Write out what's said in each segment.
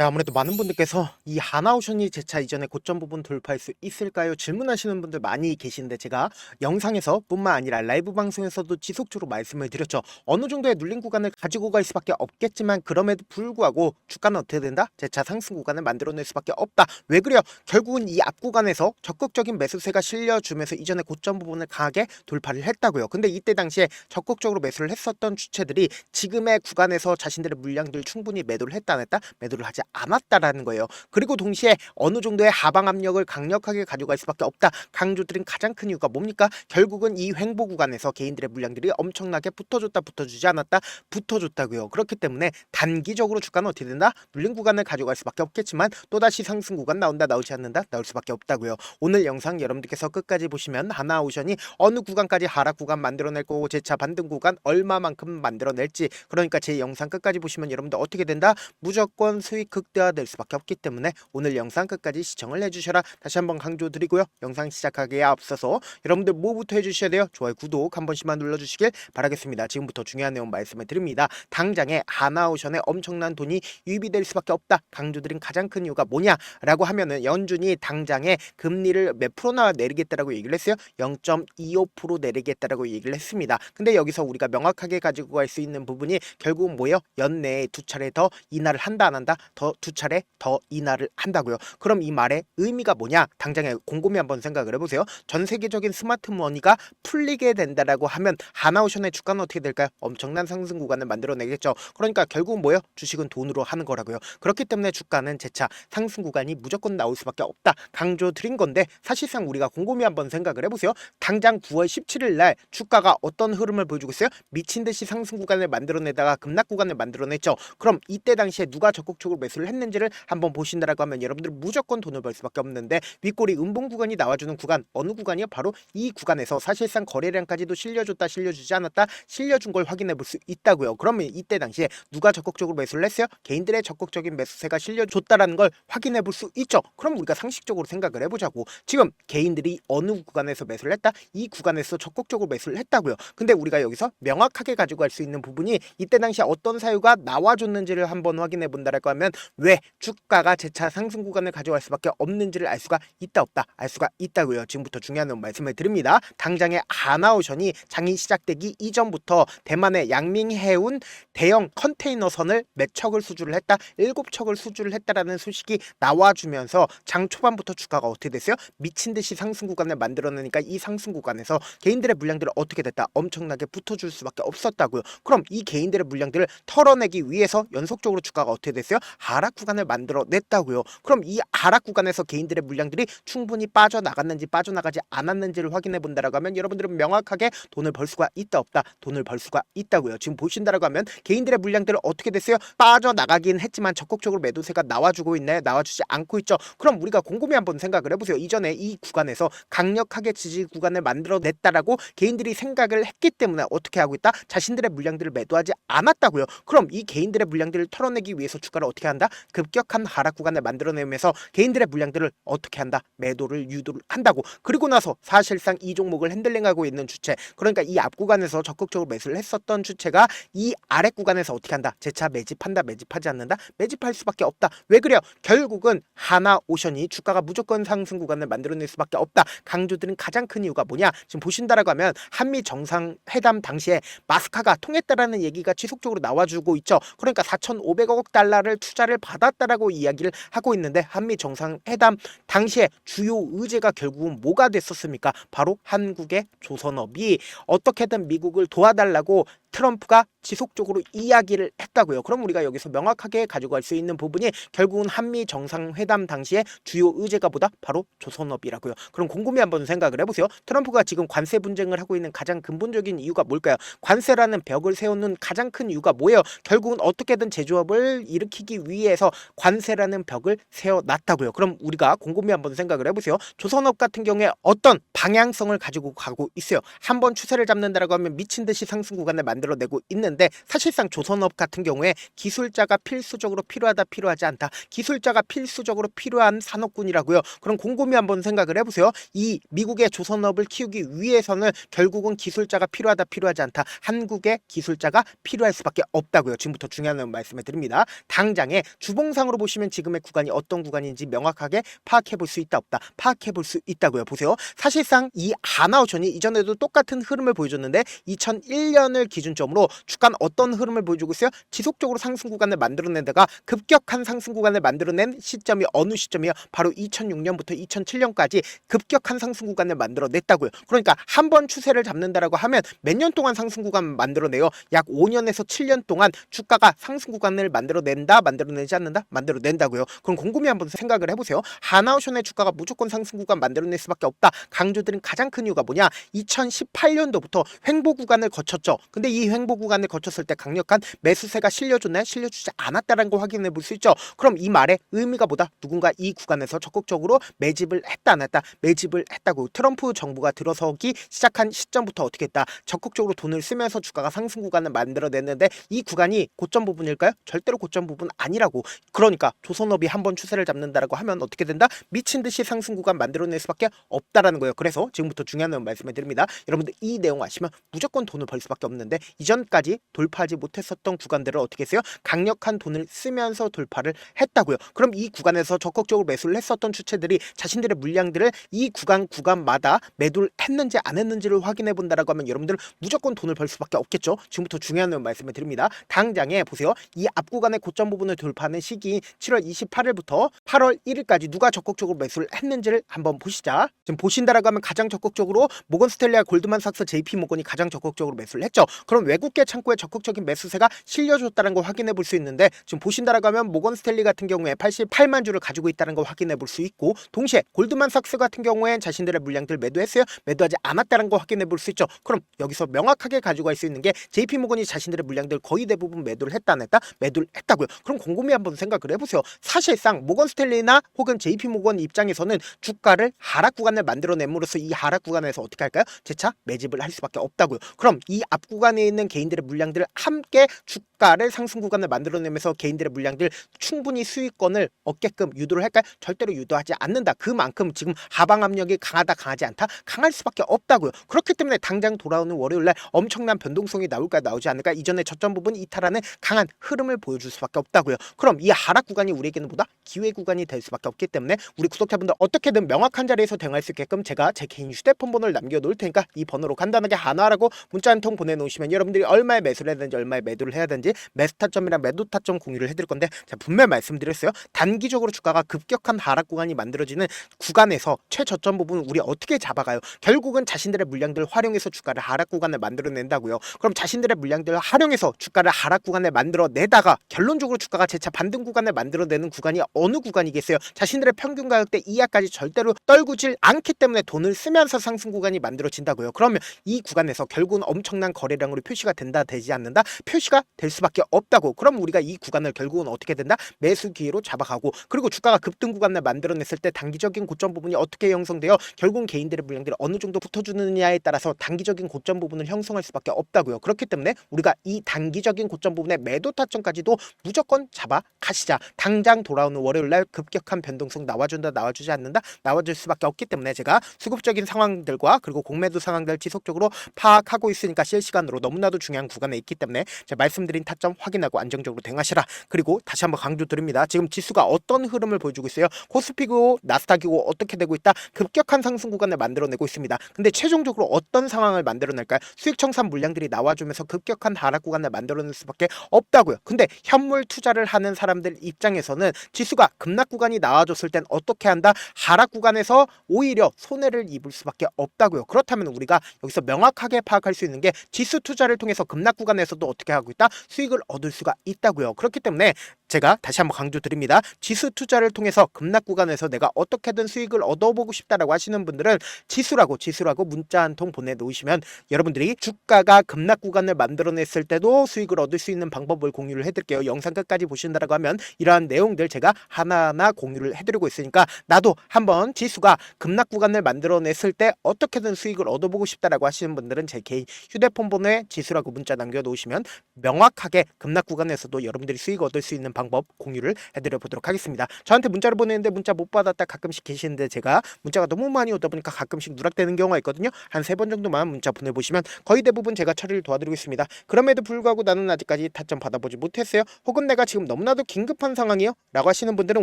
네, 아무래도 많은 분들께서 이 하나오션이 재차 이전에 고점 부분 돌파할 수 있을까요? 질문하시는 분들 많이 계신데 제가 영상에서 뿐만 아니라 라이브 방송에서도 지속적으로 말씀을 드렸죠. 어느 정도의 눌린 구간을 가지고 갈 수밖에 없겠지만 그럼에도 불구하고 주가는 어떻게 된다? 재차 상승 구간을 만들어낼 수밖에 없다. 왜 그래요? 결국은 이 앞 구간에서 적극적인 매수세가 실려주면서 이전에 고점 부분을 강하게 돌파를 했다고요. 근데 이때 당시에 적극적으로 매수를 했었던 주체들이 지금의 구간에서 자신들의 물량들 충분히 매도를 했다 안 했다? 매도를 하지 않았다라는 거예요. 그리고 동시에 어느 정도의 하방 압력을 강력하게 가져갈 수밖에 없다. 강조드린 가장 큰 이유가 뭡니까? 결국은 이 횡보 구간에서 개인들의 물량들이 엄청나게 붙어줬다 붙어주지 않았다 붙어줬다고요. 그렇기 때문에 단기적으로 주가는 어떻게 된다? 눌린 구간을 가져갈 수밖에 없겠지만 또다시 상승 구간 나온다 나오지 않는다 나올 수밖에 없다고요. 오늘 영상 여러분들께서 끝까지 보시면 하나오션이 어느 구간까지 하락 구간 만들어낼 거고 재차 반등 구간 얼마만큼 만들어낼지, 그러니까 제 영상 끝까지 보시면 여러분들 어떻게 된다? 무조건 수익 극대화될 수밖에 없기 때문에 오늘 영상 끝까지 시청을 해주셔라 다시 한번 강조드리고요. 영상 시작하기에 앞서서 여러분들 뭐부터 해주셔야 돼요? 좋아요, 구독 한 번씩만 눌러주시길 바라겠습니다. 지금부터 중요한 내용 말씀을 드립니다. 당장에 하나오션에 엄청난 돈이 유입이 될 수밖에 없다. 강조드린 가장 큰 이유가 뭐냐라고 하면은 연준이 당장에 금리를 몇 프로나 내리겠다라고 얘기를 했어요. 0.25% 내리겠다라고 얘기를 했습니다. 근데 여기서 우리가 명확하게 가지고 갈 수 있는 부분이 결국은 뭐예요? 연내에 두 차례 더 인하를 한다 안 한다? 더 두 차례 더 인하를 한다고요. 그럼 이 말의 의미가 뭐냐? 당장에 곰곰이 한번 생각을 해보세요. 전 세계적인 스마트 머니가 풀리게 된다라고 하면 하나오션의 주가는 어떻게 될까요? 엄청난 상승 구간을 만들어내겠죠. 그러니까 결국은 뭐예요? 주식은 돈으로 하는 거라고요. 그렇기 때문에 주가는 재차 상승 구간이 무조건 나올 수밖에 없다. 강조드린 건데 사실상 우리가 곰곰이 한번 생각을 해보세요. 당장 9월 17일 날 주가가 어떤 흐름을 보여주고 있어요? 미친 듯이 상승 구간을 만들어내다가 급락 구간을 만들어냈죠. 그럼 이때 당시에 누가 적극적으로 매수를 했는지를 한번 보신다라고 하면 여러분들 무조건 돈을 벌 수밖에 없는데 윗꼬리 음봉 구간이 나와주는 구간 어느 구간이요? 바로 이 구간에서 사실상 거래량까지도 실려줬다 실려주지 않았다 실려준 걸 확인해 볼 수 있다고요. 그러면 이때 당시에 누가 적극적으로 매수를 했어요? 개인들의 적극적인 매수세가 실려줬다라는 걸 확인해 볼 수 있죠. 그럼 우리가 상식적으로 생각을 해보자고. 지금 개인들이 어느 구간에서 매수를 했다? 이 구간에서 적극적으로 매수를 했다고요. 근데 우리가 여기서 명확하게 가지고 갈 수 있는 부분이 이때 당시에 어떤 사유가 나와줬는지를 한번 확인해 본다라고 하면 왜 주가가 재차 상승 구간을 가져갈 수밖에 없는지를 알 수가 있다 없다? 알 수가 있다고요. 지금부터 중요한 말씀을 드립니다. 당장에 하나오션이 장이 시작되기 이전부터 대만의 양밍해운 대형 컨테이너선을 몇 척을 수주를 했다? 7척을 수주를 했다라는 소식이 나와주면서 장 초반부터 주가가 어떻게 됐어요? 미친 듯이 상승 구간을 만들어내니까 이 상승 구간에서 개인들의 물량들을 어떻게 됐다? 엄청나게 붙어줄 수밖에 없었다고요. 그럼 이 개인들의 물량들을 털어내기 위해서 연속적으로 주가가 어떻게 됐어요? 하락 구간을 만들어냈다고요. 그럼 이 하락 구간에서 개인들의 물량들이 충분히 빠져나갔는지 빠져나가지 않았는지를 확인해 본다라고 하면 여러분들은 명확하게 돈을 벌 수가 있다 없다? 돈을 벌 수가 있다고요. 지금 보신다라고 하면 개인들의 물량들을 어떻게 됐어요? 빠져나가긴 했지만 적극적으로 매도세가 나와주고 있나요? 나와주지 않고 있죠. 그럼 우리가 곰곰이 한번 생각을 해보세요. 이전에 이 구간에서 강력하게 지지 구간을 만들어냈다라고 개인들이 생각을 했기 때문에 어떻게 하고 있다? 자신들의 물량들을 매도하지 않았다고요. 그럼 이 개인들의 물량들을 털어내기 위해서 주가를 어떻게 한다? 급격한 하락 구간을 만들어내면서 개인들의 물량들을 어떻게 한다? 매도를 유도를 한다고. 그리고 나서 사실상 이 종목을 핸들링하고 있는 주체, 그러니까 이 앞 구간에서 적극적으로 매수를 했었던 주체가 이 아래 구간에서 어떻게 한다? 재차 매집한다? 매집하지 않는다? 매집할 수밖에 없다. 왜 그래요? 결국은 하나오션이 주가가 무조건 상승 구간을 만들어낼 수밖에 없다. 강조드린 가장 큰 이유가 뭐냐? 지금 보신다라고 하면 한미 정상회담 당시에 마스카가 통했다라는 얘기가 지속적으로 나와주고 있죠. 그러니까 4,500억 달러를 투자를 받았다라고 이야기를 하고 있는데 한미 정상회담 당시에 주요 의제가 결국은 뭐가 됐었습니까? 바로 한국의 조선업이 어떻게든 미국을 도와달라고 트럼프가 지속적으로 이야기를 했다고요. 그럼 우리가 여기서 명확하게 가져갈 수 있는 부분이 결국은 한미 정상회담 당시에 주요 의제가 뭐다? 바로 조선업이라고요. 그럼 곰곰이 한번 생각을 해보세요. 트럼프가 지금 관세 분쟁을 하고 있는 가장 근본적인 이유가 뭘까요? 관세라는 벽을 세우는 가장 큰 이유가 뭐예요? 결국은 어떻게든 제조업을 일으키기 위해서 관세라는 벽을 세워놨다고요. 그럼 우리가 곰곰이 한번 생각을 해보세요. 조선업 같은 경우에 어떤 방향성을 가지고 가고 있어요. 한번 추세를 잡는다라고 하면 미친 듯이 상승 구간을 만들어내고 있는데 사실상 조선업 같은 경우에 기술자가 필수적으로 필요하다 필요하지 않다. 기술자가 필수적으로 필요한 산업군이라고요. 그럼 곰곰이 한번 생각을 해보세요. 이 미국의 조선업을 키우기 위해서는 결국은 기술자가 필요하다 필요하지 않다. 한국의 기술자가 필요할 수밖에 없다고요. 지금부터 중요한 말씀을 드립니다. 당장에 주봉상으로 보시면 지금의 구간이 어떤 구간인지 명확하게 파악해 볼 수 있다 없다. 파악해 볼 수 있다고요. 보세요. 사실상 이 하나오션이 이전에도 똑같은 흐름을 보여줬는데 2001년을 기준점으로 주가는 어떤 흐름을 보여주고 있어요? 지속적으로 상승 구간을 만들어낸 데가 급격한 상승 구간을 만들어낸 시점이 어느 시점이요? 바로 2006년부터 2007년까지 급격한 상승 구간을 만들어냈다고요. 그러니까 한 번 추세를 잡는다라고 하면 몇 년 동안 상승 구간 만들어내요? 약 5년에서 7년 동안 주가가 상승 구간을 만들어낸다? 만들어내지 않는다? 만들어낸다고요. 그럼 곰곰이 한번 생각을 해보세요. 하나오션의 주가가 무조건 상승 구간 만들어낼 수밖에 없다. 강조드린 가장 큰 이유가 뭐냐? 2018년도부터 횡보 구간을 거쳤죠. 근데 이 횡보 구간을 거쳤을 때 강력한 매수세가 실려줬나요? 실려주지 않았다는 거 확인해 볼 수 있죠. 그럼 이 말의 의미가 뭐다? 누군가 이 구간에서 적극적으로 매집을 했다 안 했다? 매집을 했다고. 트럼프 정부가 들어서기 시작한 시점부터 어떻게 했다? 적극적으로 돈을 쓰면서 주가가 상승 구간을 만들어냈는데 이 구간이 고점 부분일까요? 절대로 고점 부분 아니라고. 그러니까 조선업이 한번 추세를 잡는다라고 하면 어떻게 된다? 미친 듯이 상승 구간 만들어낼 수밖에 없다라는 거예요. 그래서 지금부터 중요한 내용 말씀을 드립니다. 여러분들 이 내용 아시면 무조건 돈을 벌 수밖에 없는데 이전까지 돌파하지 못했었던 구간들을 어떻게 했어요? 강력한 돈을 쓰면서 돌파를 했다고요. 그럼 이 구간에서 적극적으로 매수를 했었던 주체들이 자신들의 물량들을 이 구간마다 매도를 했는지 안 했는지를 확인해 본다라고 하면 여러분들 무조건 돈을 벌 수밖에 없겠죠. 지금부터 중요한 내용 말씀을 드립니다. 당장에 보세요. 이 앞 구간의 고점 부분을 돌파하는 시기인 7월 28일부터 8월 1일까지 누가 적극적으로 매수를 했는지를 한번 보시자. 지금 보신다라고 하면 가장 적극적으로 모건스탠리와 골드만삭스, JP모건이 가장 적극적으로 매수를 했죠. 그럼 외국계 창구에 적극적인 매수세가 실려줬다는 걸 확인해 볼 수 있는데 지금 보신다라고 하면 모건스탠리 같은 경우에 88만 주를 가지고 있다는 걸 확인해 볼 수 있고 동시에 골드만삭스 같은 경우엔 자신들의 물량들 매도했어요? 매도하지 않았다는 걸 확인해 볼 수 있죠. 그럼 여기서 명확하게 가지고 갈 수 있는 게 JP모건이 자신들의 물량들 거의 대부분 매도를 했다 안 했다? 매도를 했다고요. 그럼 곰곰이 한번 생각을 해보세요. 사실상 모건스탠리나 혹은 JP모건 입장에서는 주가를 하락 구간을 만들어냄으로써 이 하락 구간에서 어떻게 할까요? 재차 매집을 할 수밖에 없다고요. 그럼 이 앞 구간에 있는 개인들의 물량들을 함께 주가를 상승 구간을 만들어내면서 개인들의 물량들 충분히 수익권을 얻게끔 유도를 할까요? 절대로 유도하지 않는다. 그만큼 지금 하방 압력이 강하다 강하지 않다? 강할 수밖에 없다고요. 그렇기 때문에 당장 돌아오는 월요일날 엄청난 변동성이 나올까 나오지 않을까? 이전에 저점 부분 이탈하는 강한 흐름을 보여줄 수밖에 없다고요. 그럼 이 하락 구간이 우리에게는 보다 기회 구간이 될 수밖에 없기 때문에 우리 구독자분들 어떻게든 명확한 자리에서 대응할 수 있게끔 제가 제 개인 휴대폰 번호를 남겨놓을 테니까 이 번호로 간단하게 한화라고 문자 한 통 보내놓으시면 여러분들이 얼마에 매수를 해야 되는지 얼마에 매도를 해야 되는지 매수 타점이랑 매도 타점 공유를 해드릴 건데 제가 분명히 말씀드렸어요. 단기적으로 주가가 급격한 하락 구간이 만들어지는 구간에서 최저점 부분 우리 어떻게 잡아가요? 결국은 자신들의 물량들을 활용해서 주가를 하락 구간을 만들어낸다고요. 그럼 자신들의 물량들을 활용해서 주가를 하락 구간을 만들어내다가 결론적으로 주가가 재차 반등 구간을 만들어내는 구간이 어느 구간이겠어요? 자신들의 평균 가격대 이하까지 절대로 떨구질 않기 때문에 돈을 쓰면서 상승 구간이 만들어진다고요. 그러면 이 구간에서 결국은 엄청난 거래량으로 표시가 된다 되지 않는다? 표시가 될 수밖에 없다고. 그럼 우리가 이 구간을 결국은 어떻게 된다? 매수 기회로 잡아가고 그리고 주가가 급등 구간을 만들어냈을 때 단기적인 고점 부분이 어떻게 형성돼요? 결국은 개인들의 물량들이 어느 정도 붙어주느냐에 따라서 단기적인 고점 부분을 형성할 수밖에 없다고요. 그렇기 때문에 우리가 이 단기적인 고점 부분의 매도 타점까지도 무조건 잡아가시자. 당장 돌아오는 월요일날 급격한 변동성 나와준다 나와주지 않는다? 나와줄 수밖에 없기 때문에 제가 수급적인 상황들과 그리고 공매도 상황들 지속적으로 파악하고 있으니까 실시간으로 너무나도 중요한 구간에 있기 때문에 제가 말씀드린 타점 확인하고 안정적으로 대응하시라. 그리고 다시 한번 강조드립니다. 지금 지수가 어떤 흐름을 보여주고 있어요? 코스피고 나스닥이고 어떻게 되고 있다? 급격한 상승 구간을 만들어내고 있습니다. 근데 최종적으로 어떤 상황을 만들어낼까요? 수익 청산 물량들이 나와주면서 급격한 하락 구간을 만들어낼 수밖에 없다고요. 근데 현물 투자를 하는 사람들 입장에서는 지수가 급락 구간이 나와줬을 땐 어떻게 한다? 하락 구간에서 오히려 손해를 입을 수밖에 없다고요. 그렇다면 우리가 여기서 명확하게 파악할 수 있는 게 지수 투자를 통해서 급락 구간에서도 어떻게 하고 있다? 수익을 얻을 수가 있다고요. 그렇기 때문에 제가 다시 한번 강조드립니다. 지수 투자를 통해서 급락 구간에서 내가 어떻게든 수익을 얻어보고 싶다라고 하시는 분들은 지수라고 문자 한 통 보내놓으시면 여러분들이 주가가 급락 구간을 만들어냈을 때도 수익을 얻을 수 있는 방법을 공유를 해드릴게요. 영상 끝까지 보신다라고 하면 이러한 내용들 제가 하나하나 공유를 해드리고 있으니까 나도 한번 지수가 급락 구간을 만들어냈을 때 어떻게든 수익을 얻어보고 싶다라고 하시는 분들은 제 개인 휴대폰 번호에 지수라고 문자 남겨놓으시면 명확하게 급락 구간에서도 여러분들이 수익 얻을 수 있는 방법 공유를 해드려 보도록 하겠습니다. 저한테 문자를 보내는데 문자 못 받았다 가끔씩 계시는데 제가 문자가 너무 많이 오다 보니까 가끔씩 누락되는 경우가 있거든요. 한 3번 정도만 문자 보내보시면 거의 대부분 제가 처리를 도와드리고 있습니다. 그럼에도 불구하고 나는 아직까지 타점 받아보지 못했어요. 혹은 내가 지금 너무나도 긴급한 상황이요 라고 하시는 분들은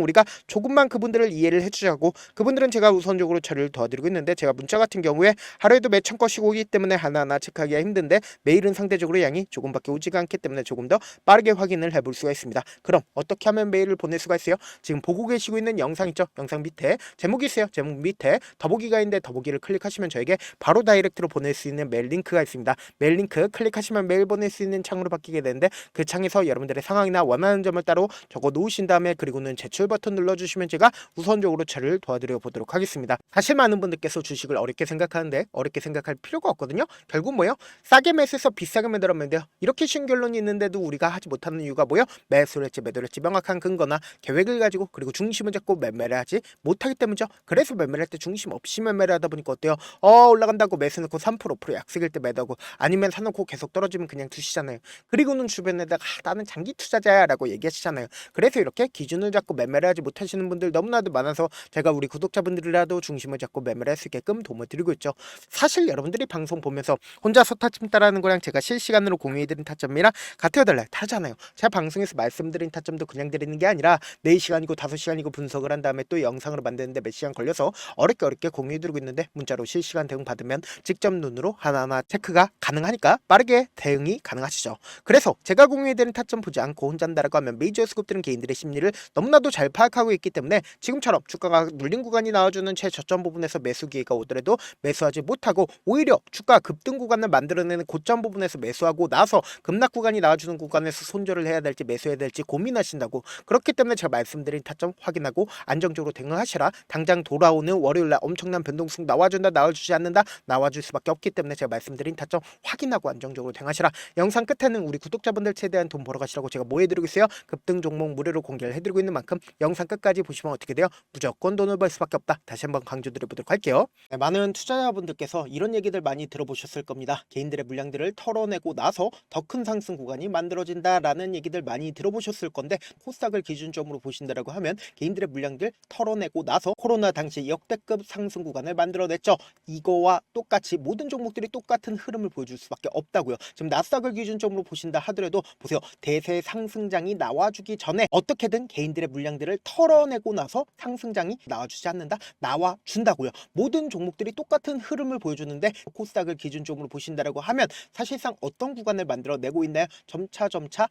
우리가 조금만 그분들을 이해를 해주자고, 그분들은 제가 우선적으로 처리를 도와드리고 있는데, 제가 문자 같은 경우에 하루에도 몇천 건씩 오기 때문에 하나하나 체크하기가 힘든데 메일은 상대적으로 양이 조금밖에 오지가 않기 때문에 조금 더 빠르게 확인을 해볼 수가 있습니다. 그럼 어떻게 하면 메일을 보낼 수가 있어요? 지금 보고 계시고 있는 영상 있죠? 영상 밑에 제목이 있어요. 제목 밑에 더보기가 있는데 더보기를 클릭하시면 저에게 바로 다이렉트로 보낼 수 있는 메일 링크가 있습니다. 메일 링크 클릭하시면 메일 보낼 수 있는 창으로 바뀌게 되는데, 그 창에서 여러분들의 상황이나 원하는 점을 따로 적어 놓으신 다음에 그리고는 제출 버튼 눌러주시면 제가 우선적으로 처리를 도와드려 보도록 하겠습니다. 사실 많은 분들께서 주식을 어렵게 생각하는데 어렵게 생각할 필요가 없거든요. 결국 뭐예요? 싸게 매수해서 비싸게 매도하면 돼요. 이렇게 쉬운 결론이 있는데도 우리가 하지 못하는 이유가 뭐예요? 매수를 했지 매도를 했지 명확한 근거나 계획을 가지고 그리고 중심을 잡고 매매를 하지 못하기 때문이죠. 그래서 매매를 할 때 중심 없이 매매를 하다 보니까 어때요? 올라간다고 매수 넣고 3% 5% 약속일 때 매도하고, 아니면 사놓고 계속 떨어지면 그냥 두시잖아요. 그리고는 주변에다가 나는 장기 투자자야 라고 얘기하시잖아요. 그래서 이렇게 기준을 잡고 매매를 하지 못하시는 분들 너무나도 많아서 제가 우리 구독자분들이라도 중심을 잡고 매매를 할 수 있게끔 도움을 드리고 있죠. 사실 여러분들이 방송 보면서 혼자서 타점 따라하는 거랑 제가 실시간으로 공유해드린 타점이랑 같아요 달라요? 다르잖아요. 제가 방송에서 말씀드린 타점도 그냥 드리는 게 아니라 4시간이고 5시간이고 분석을 한 다음에 또 영상으로 만드는데 몇 시간 걸려서 어렵게 공유해드리고 있는데, 문자로 실시간 대응 받으면 직접 눈으로 하나하나 체크가 가능하니까 빠르게 대응이 가능하시죠. 그래서 제가 공유해드린 타점 보지 않고 혼자 한다라고 하면 메이저 수급들은 개인들의 심리를 너무나도 잘 파악하고 있기 때문에 지금처럼 주가가 눌린 구간이 나와주는 최저점 부분에서 매수 기회가 오더라도 매수하지 못하고 오히려 주가 급등 구간을 만들어내는 고점 부분에서 매수하고 나서 급락 구간이 나와주는 구간에서 손절을 해야 될지 매수해야 될지 고민하신다고. 그렇기 때문에 제가 말씀드린 타점 확인하고 안정적으로 대응하시라. 당장 돌아오는 월요일날 엄청난 변동성 나와준다 나와주지 않는다 나와줄 수밖에 없기 때문에 제가 말씀드린 타점 확인하고 안정적으로 대응하시라. 영상 끝에는 우리 구독자분들 최대한 돈 벌어가시라고 제가 뭐 해드리고 있어요? 급등 종목 무료로 공개를 해드리고 있는 만큼 영상 끝까지 보시면 어떻게 돼요? 무조건 돈을 벌 수밖에 없다. 다시 한번 강조드려보도록 할게요. 네, 많은 투자자분들께서 이런 얘기들 많이 들어보셨을 겁니다. 개인들의 물량들을 털어내고 나서 더 큰 상승 구간이 만들어진다라는 얘기들 많이 들어보셨을 건데, 코스닥을 기준점으로 보신다라고 하면 개인들의 물량들 털어내고 나서 코로나 당시 역대급 상승 구간을 만들어냈죠. 이거와 똑같이 모든 종목들이 똑같은 흐름을 보여줄 수밖에 없다고요. 지금 나스닥을 기준점으로 보신다 하더라도 보세요. 대세 상승장이 나와주기 전에 어떻게든 개인들의 물량들을 털어내고 나서 상승장이 나와주지 않는다? 나와준다고요. 모든 종목들이 똑같은 흐름을 보여주는데 코스닥을 기준점으로 보신다라고 하면 사실상 어떤 구간을 만들어내고 있나요? 점차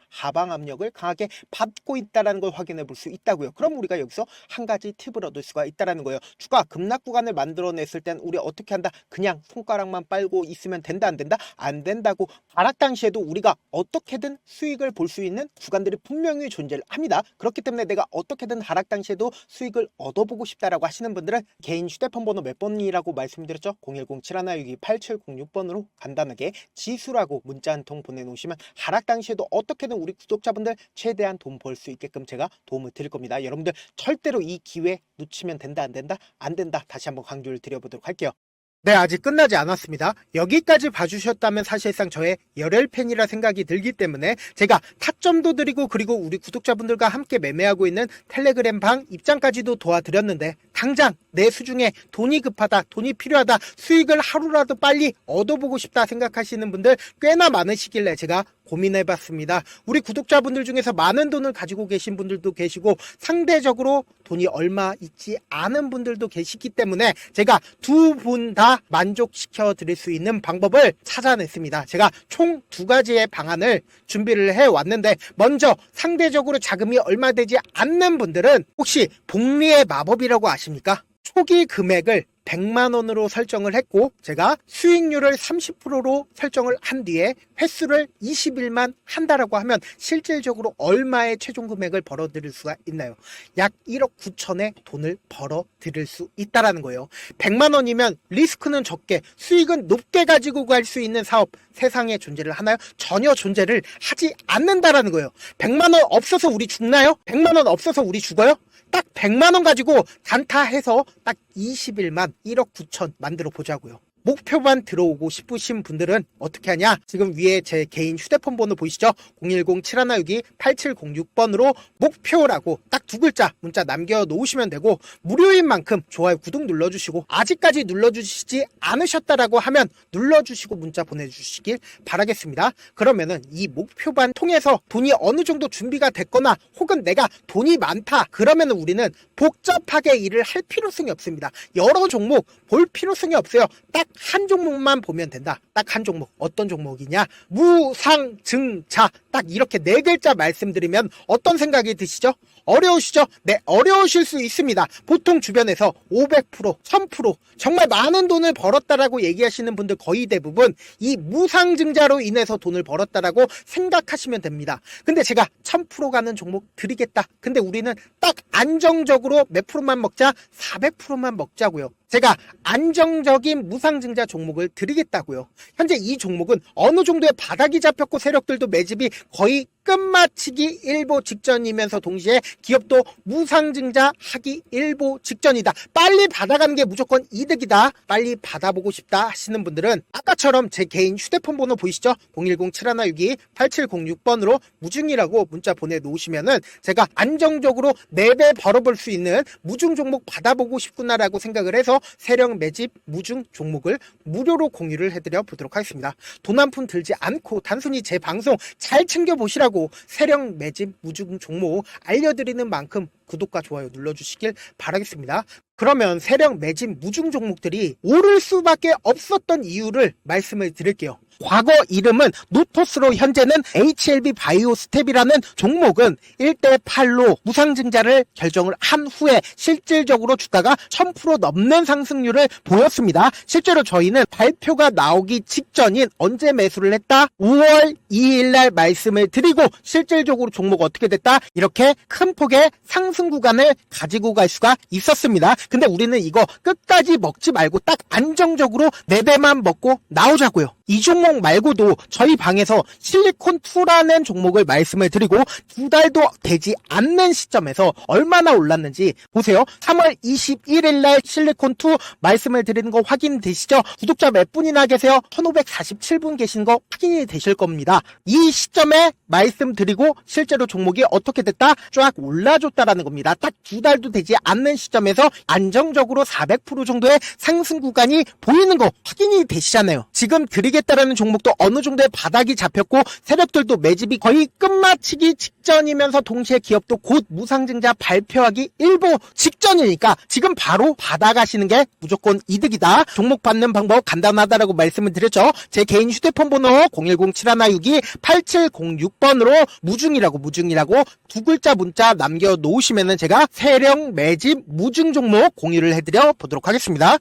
하방 압력을 강하게 받고 있다는 걸 확인해 볼 수 있다고요. 그럼 우리가 여기서 한 가지 팁을 얻을 수가 있다는 거예요. 주가 급락 구간을 만들어냈을 땐 우리 어떻게 한다? 그냥 손가락만 빨고 있으면 된다 안 된다? 안 된다고. 하락 당시에도 우리가 어떻게든 수익을 볼 수 있는 구간들이 분명히 존재를 합니다. 그렇기 때문에 내가 어떻게든 하락 당시에도 수익을 얻어보고 싶다라고 하시는 분들은 개인 휴대폰 번호 몇 번이라고 말씀드렸죠? 010-7162-8706번으로 간단하게 지수라고 문자 한 통 보내놓으시면 하락 당시에도 어떻게든 우리 구독자분들 최대한 돈 벌 수 있게끔 제가 도움을 드릴 겁니다. 여러분들 절대로 이 기회 놓치면 된다 안 된다? 안 된다. 다시 한번 강조를 드려보도록 할게요. 네, 아직 끝나지 않았습니다. 여기까지 봐주셨다면 사실상 저의 열혈 팬이라 생각이 들기 때문에 제가 타점도 드리고 그리고 우리 구독자분들과 함께 매매하고 있는 텔레그램 방 입장까지도 도와드렸는데, 당장 내 수중에 돈이 급하다, 돈이 필요하다, 수익을 하루라도 빨리 얻어보고 싶다 생각하시는 분들 꽤나 많으시길래 제가 고민해봤습니다. 우리 구독자분들 중에서 많은 돈을 가지고 계신 분들도 계시고 상대적으로 돈이 얼마 있지 않은 분들도 계시기 때문에 제가 두 분 다 만족시켜 드릴 수 있는 방법을 찾아냈습니다. 제가 총 2가지의 방안을 준비를 해왔는데, 먼저 상대적으로 자금이 얼마 되지 않는 분들은 혹시 복리의 마법이라고 아십니까? 초기 금액을 100만원으로 설정을 했고 제가 수익률을 30%로 설정을 한 뒤에 횟수를 20일만 한다라고 하면 실질적으로 얼마의 최종 금액을 벌어들일 수가 있나요? 약 1억 9천의 돈을 벌어들일 수 있다라는 거예요. 100만원이면 리스크는 적게 수익은 높게 가지고 갈 수 있는 사업 세상에 존재를 하나요? 전혀 존재를 하지 않는다라는 거예요. 100만원 없어서 우리 죽나요? 100만원 없어서 우리 죽어요? 딱 100만원 가지고 단타해서 딱 20일만 1억 9천 만들어 보자고요. 목표만 들어오고 싶으신 분들은 어떻게 하냐? 지금 위에 제 개인 휴대폰 번호 보이시죠? 010-7162-8706번으로 목표라고 딱 두 글자 문자 남겨놓으시면 되고, 무료인 만큼 좋아요, 구독 눌러주시고, 아직까지 눌러주시지 않으셨다라고 하면 눌러주시고 문자 보내주시길 바라겠습니다. 그러면은 이 목표반 통해서 돈이 어느 정도 준비가 됐거나 혹은 내가 돈이 많다 그러면은 우리는 복잡하게 일을 할 필요성이 없습니다. 여러 종목 볼 필요성이 없어요. 딱 한 종목만 보면 된다. 딱 한 종목. 어떤 종목이냐? 무상증자. 딱 이렇게 네 글자 말씀드리면 어떤 생각이 드시죠? 어려우시죠? 네, 어려우실 수 있습니다. 보통 주변에서 500%, 1000% 정말 많은 돈을 벌었다라고 얘기하시는 분들 거의 대부분 이 무상증자로 인해서 돈을 벌었다라고 생각하시면 됩니다. 근데 제가 1000% 가는 종목 드리겠다. 근데 우리는 딱 안정적으로 몇 프로만 먹자? 400%만 먹자고요. 제가 안정적인 무상증자 종목을 드리겠다고요. 현재 이 종목은 어느 정도의 바닥이 잡혔고 세력들도 매집이 거의 끝마치기 일보 직전이면서 동시에 기업도 무상증자 하기 일보 직전이다. 빨리 받아가는 게 무조건 이득이다. 빨리 받아보고 싶다 하시는 분들은 아까처럼 제 개인 휴대폰 번호 보이시죠? 010-7162-8706번으로 무중이라고 문자 보내놓으시면은 제가 안정적으로 4배 벌어볼 수 있는 무중 종목 받아보고 싶구나라고 생각을 해서 세력 매집 무중 종목을 무료로 공유를 해드려 보도록 하겠습니다. 돈 한 푼 들지 않고 단순히 제 방송 잘 챙겨보시라고 세력 매집 무중 종목 알려드리는 만큼 구독과 좋아요 눌러주시길 바라겠습니다. 그러면 세력 매집 무중 종목들이 오를 수밖에 없었던 이유를 말씀을 드릴게요. 과거 이름은 노토스로 현재는 HLB 바이오스텝이라는 종목은 1대8로 무상증자를 결정을 한 후에 실질적으로 주가가 1000% 넘는 상승률을 보였습니다. 실제로 저희는 발표가 나오기 직전인 언제 매수를 했다? 5월 2일 날 말씀을 드리고 실질적으로 종목 어떻게 됐다? 이렇게 큰 폭의 상승 구간을 가지고 갈 수가 있었습니다. 근데 우리는 이거 끝까지 먹지 말고 딱 안정적으로 4배만 먹고 나오자고요. 이 종목 말고도 저희 방에서 실리콘2라는 종목을 말씀을 드리고 2달도 되지 않는 시점에서 얼마나 올랐는지 보세요. 3월 21일 날 실리콘2 말씀을 드리는 거 확인되시죠? 구독자 몇 분이나 계세요? 1547분 계신 거 확인이 되실 겁니다. 이 시점에 말씀드리고 실제로 종목이 어떻게 됐다? 쫙 올라줬다라는 겁니다. 딱 2달도 되지 않는 시점에서 안정적으로 400% 정도의 상승 구간이 보이는 거 확인이 되시잖아요. 지금 드리겠다라는 종목도 어느 정도의 바닥이 잡혔고 세력들도 매집이 거의 끝마치기 직전이면서 동시에 기업도 곧 무상증자 발표하기 일보 직전이니까 지금 바로 받아가시는 게 무조건 이득이다. 종목 받는 방법 간단하다라고 말씀을 드렸죠. 제 개인 휴대폰 번호 010-7162-8706번으로 무중이라고 두 글자 문자 남겨놓으시면은 제가 세력 매집 무중 종목 공유를 해드려 보도록 하겠습니다.